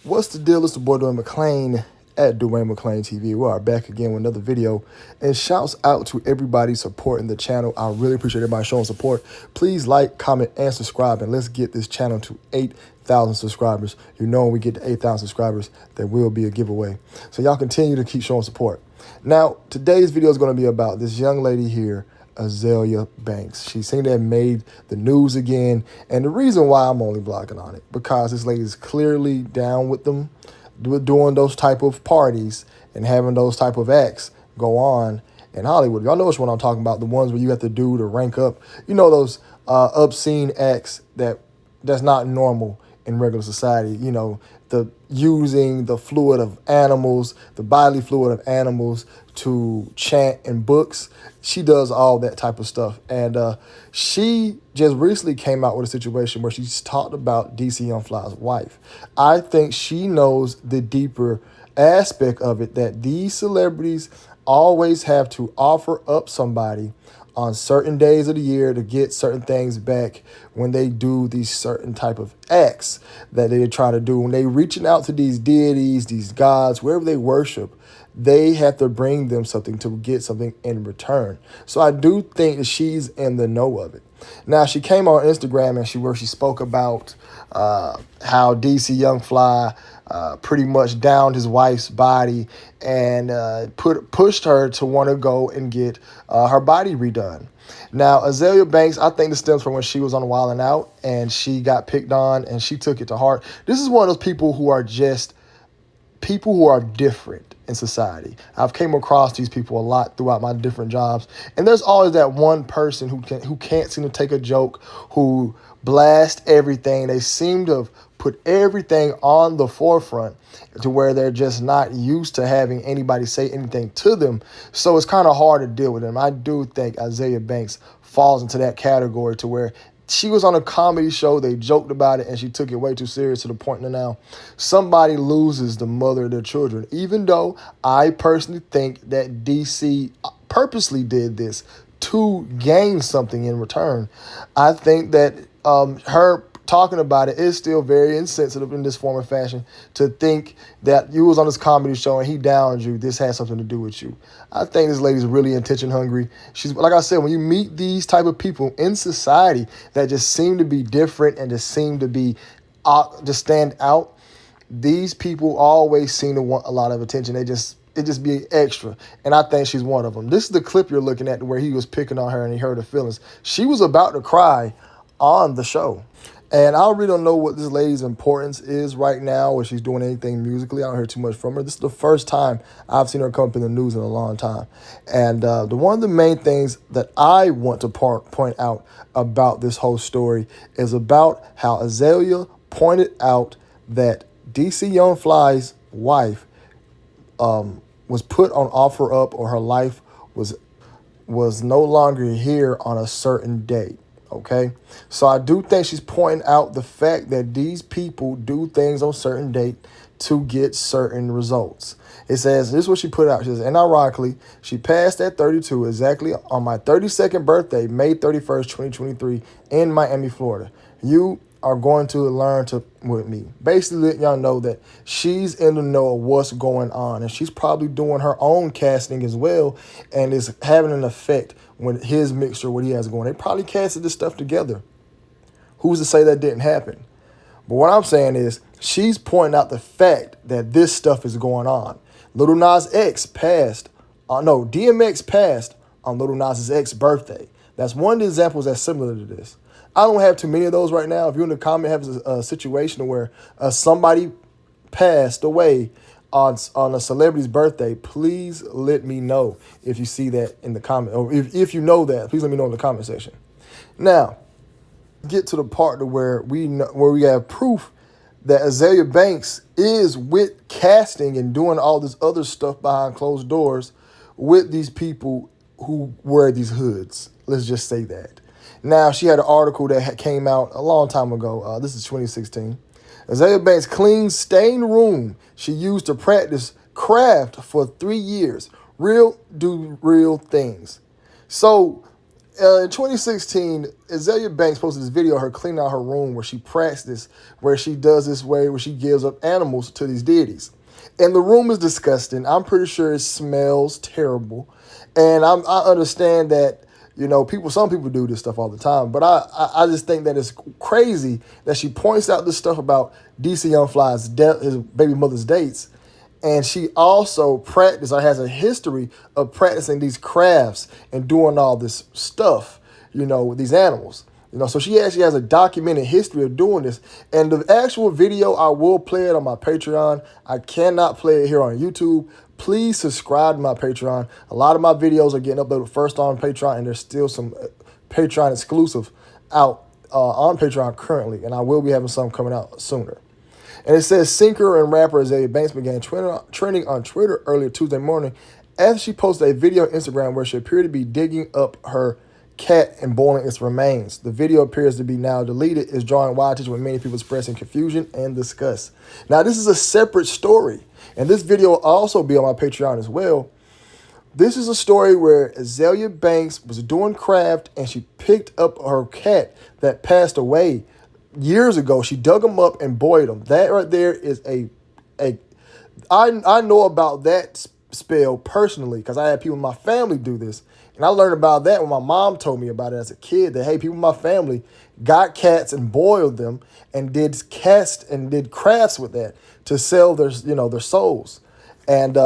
What's the deal? It's the boy Dwayne McClain at Dwayne McClain TV. We are back again with another video. And shouts out to everybody supporting the channel. I really appreciate everybody showing support. Please like, comment, and subscribe. And let's get this channel to 8,000 subscribers. You know when we get to 8,000 subscribers, there will be a giveaway. So y'all continue to keep showing support. Now, today's video is going to be about this young lady here, Azealia Banks. She seemed to have made the news again. And the reason why I'm only blogging on it, because this lady is clearly down with them, doing those type of parties and having those type of acts go on in Hollywood. Y'all know which one I'm talking about, the ones where you have to do to rank up. You know, those obscene acts that's not normal in regular society. You know, the using the fluid of animals, the bodily fluid of animals to chant in books. She does all that type of stuff. And she just recently came out with a situation where she's talked about DC Young Fly's wife. I think she knows the deeper aspect of it, that these celebrities always have to offer up somebody on certain days of the year to get certain things back when they do these certain type of acts that they try to do. When they reaching out to these deities, these gods, wherever they worship, they have to bring them something to get something in return. So I do think that she's in the know of it. Now, she came on Instagram and where she spoke about how DC Young Fly pretty much downed his wife's body and pushed her to want to go and get her body redone. Now, Azealia Banks, I think this stems from when she was on Wild 'N Out and she got picked on and she took it to heart. This is one of those people who are just people who are different in society. I've came across these people a lot throughout my different jobs. And there's always that one person who can't seem to take a joke, who blast everything. They seem to have put everything on the forefront to where they're just not used to having anybody say anything to them. So it's kind of hard to deal with them. I do think Azealia Banks falls into that category, to where she was on a comedy show, they joked about it, and she took it way too serious to the point that now somebody loses the mother of their children. Even though I personally think that DC purposely did this to gain something in return, I think that her talking about it is still very insensitive in this form of fashion, to think that you was on this comedy show and he downed you, this has something to do with you. I think this lady's really attention hungry. She's, like I said, when you meet these type of people in society that just seem to be different and just seem to be just stand out, these people always seem to want a lot of attention. It just be extra. And I think she's one of them. This is the clip you're looking at where he was picking on her and he hurt her feelings. She was about to cry on the show. And I really don't know what this lady's importance is right now, or she's doing anything musically. I don't hear too much from her. This is the first time I've seen her come up in the news in a long time. And one of the main things that I want to point out about this whole story is about how Azealia pointed out that DC Young Fly's wife was put on offer up, or her life was no longer here on a certain date. Okay, so I do think she's pointing out the fact that these people do things on certain date to get certain results. It says, this is what she put out. She says, and ironically, she passed at 32 exactly on my 32nd birthday, May 31st, 2023, in Miami, Florida. You are going to learn to with me. Basically, let y'all know that she's in the know of what's going on, and she's probably doing her own casting as well, and is having an effect when his mixture, what he has going. They probably casted this stuff together. Who's to say that didn't happen? But what I'm saying is, she's pointing out the fact that this stuff is going on. Lil Nas X passed, DMX passed on Lil Nas X's birthday. That's one of the examples that's similar to this. I don't have too many of those right now. If you in the comment have a situation where somebody passed away on a celebrity's birthday, please let me know if you see that in the comment, or if you know that, please let me know in the comment section. Now, get to the part where we have proof that Azealia Banks is with casting and doing all this other stuff behind closed doors with these people who wear these hoods. Let's just say that. Now, she had an article that came out a long time ago. This is 2016. Azealia Banks cleans stained room she used to practice craft for 3 years. Do real things. So In 2016, Azealia Banks posted this video of her cleaning out her room where she practices, where she does this way where she gives up animals to these deities. And the room is disgusting. I'm pretty sure it smells terrible. And I understand that, some people do this stuff all the time. But I just think that it's crazy that she points out this stuff about DC Young Fly's death, his baby mother's dates. And she also has a history of practicing these crafts and doing all this stuff, with these animals. So she actually has a documented history of doing this. And the actual video, I will play it on my Patreon. I cannot play it here on YouTube. Please subscribe to my Patreon. A lot of my videos are getting uploaded first on Patreon, and there's still some Patreon exclusive out on Patreon currently. And I will be having some coming out sooner. And it says singer and rapper Azealia Banks began trending on Twitter earlier Tuesday morning after she posted a video on Instagram where she appeared to be digging up her cat and boiling its remains. The video appears to be now deleted, is drawing wide attention with many people expressing confusion and disgust. Now, this is a separate story, and this video will also be on my Patreon as well. This is a story where Azealia Banks was doing craft and she picked up her cat that passed away years ago. She dug him up and boiled him. That right there is I know about that spell personally because I had people in my family do this. And I learned about that when my mom told me about it as a kid, that, hey, people in my family got cats and boiled them and did crafts with that to sell their souls. And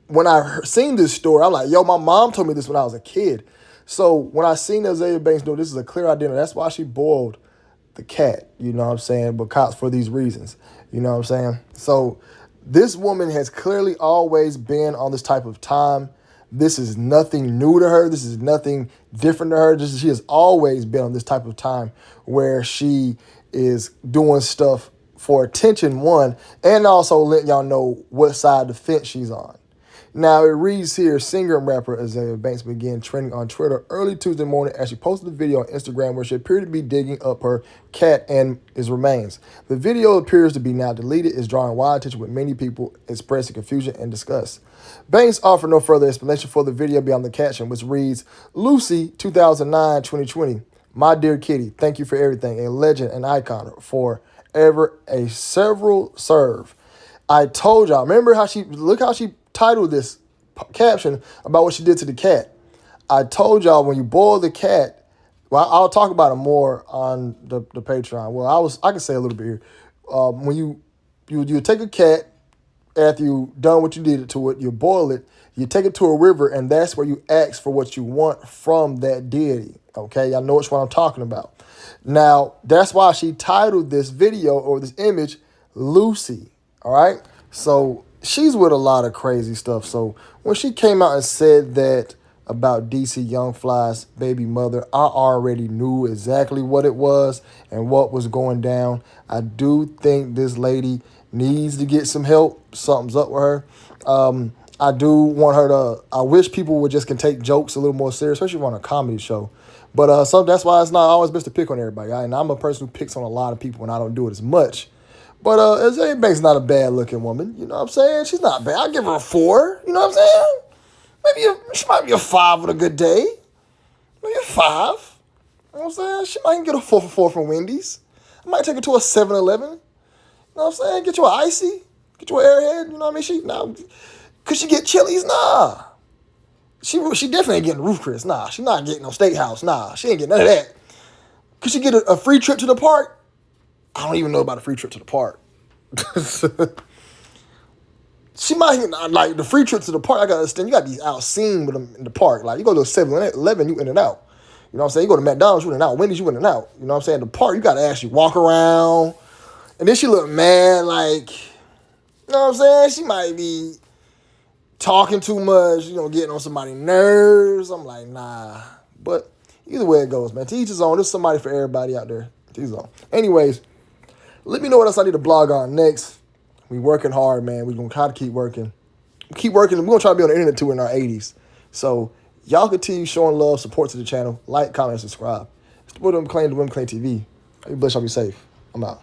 when I seen this story, I'm like, yo, my mom told me this when I was a kid. So when I seen Azealia Banks do this is a clear identity. That's why she boiled the cat, because for these reasons, So this woman has clearly always been on this type of time. This is nothing new to her. This is nothing different to her. She has always been on this type of time where she is doing stuff for attention, one, and also letting y'all know what side of the fence she's on. Now, it reads here, singer and rapper Azealia Banks began trending on Twitter early Tuesday morning as she posted a video on Instagram where she appeared to be digging up her cat and his remains. The video appears to be now deleted, is drawing wide attention with many people expressing confusion and disgust. Banks offered no further explanation for the video beyond the caption, which reads, Lucy, 2009-2020. My dear kitty, thank you for everything. A legend, an icon, forever, a several serve. I told y'all, look how she titled this caption about what she did to the cat. I told y'all when you boil the cat, well, I'll talk about it more on the Patreon. Well, I can say a little bit here. When you take a cat, after you done what you did to it, you boil it, you take it to a river, and that's where you ask for what you want from that deity. Okay, y'all know which one I'm talking about. Now, that's why she titled this video or this image, Lucy. All right, so she's with a lot of crazy stuff. So when she came out and said that about DC Young Fly's baby mother, I already knew exactly what it was and what was going down. I do think this lady needs to get some help. Something's up with her. I do want her I wish people would just can take jokes a little more serious, especially on a comedy show. But so that's why it's not always best to pick on everybody. And I'm a person who picks on a lot of people and I don't do it as much. But Azealia Banks is not a bad-looking woman. You know what I'm saying? She's not bad. I'll give her a 4. You know what I'm saying? She might be a 5 on a good day. Maybe a 5. You know what I'm saying? She might get a 4 for 4 from Wendy's. I might take her to a 7-Eleven. You know what I'm saying? Get you an Icy. Get you an Airhead. You know what I mean? Could she get Chili's? Nah. She definitely ain't getting Roof Chris. Nah. She not getting no steakhouse. Nah. She ain't getting none of that. Could she get a free trip to the park? I don't even know about a free trip to the park. She might, like, the free trip to the park, I got to understand, you got to be out seen with them in the park. Like, you go to a 7-Eleven, you in and out. You know what I'm saying? You go to McDonald's, you in and out. Wendy's, you in and out. You know what I'm saying? The park, you got to actually walk around. And then she look mad, like, you know what I'm saying? She might be talking too much, getting on somebody's nerves. I'm like, nah. But either way it goes, man. To each his own. There's somebody for everybody out there. To each his own. Anyways, let me know what else I need to blog on next. We working hard, man. We're going to try to keep working. Keep working. We're going to try to be on the internet, too, in our 80s. So, y'all continue showing love, support to the channel. Like, comment, and subscribe. It's the Women Claim TV. Bless y'all, be safe. I'm out.